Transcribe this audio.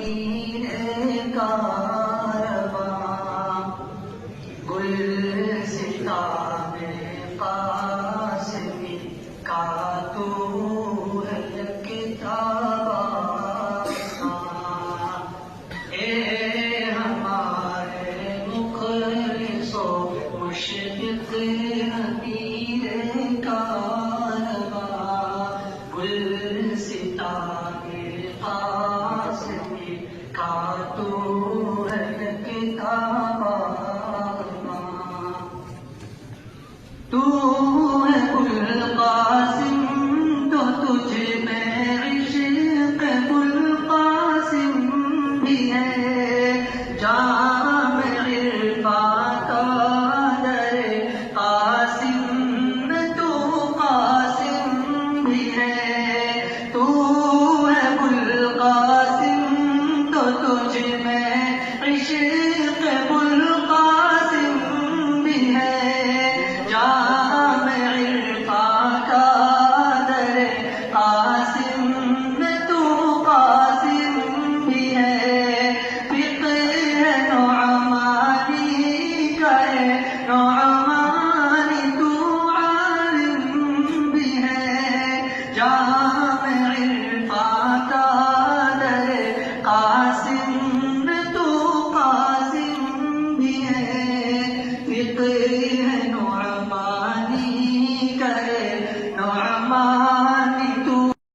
مدینے کارواں گلستان قاسمی کا تو ہے کتاب اے ہمارے مخلص و مشفق نبی کارواں گلستان قاسمی کا تو ہے کتاب تو ہے القاسم تو تجھ میں عشق القاسم بھی ہے جام عرفان کا در قاسم تو قاسم بھی ہے تو ہے القاسم تو تجھ میں عشق القاسم بھی ہے جام عرفان کا در قاسم تو قاسم بھی ہے فقہ نعمانی کا ہے نعمانی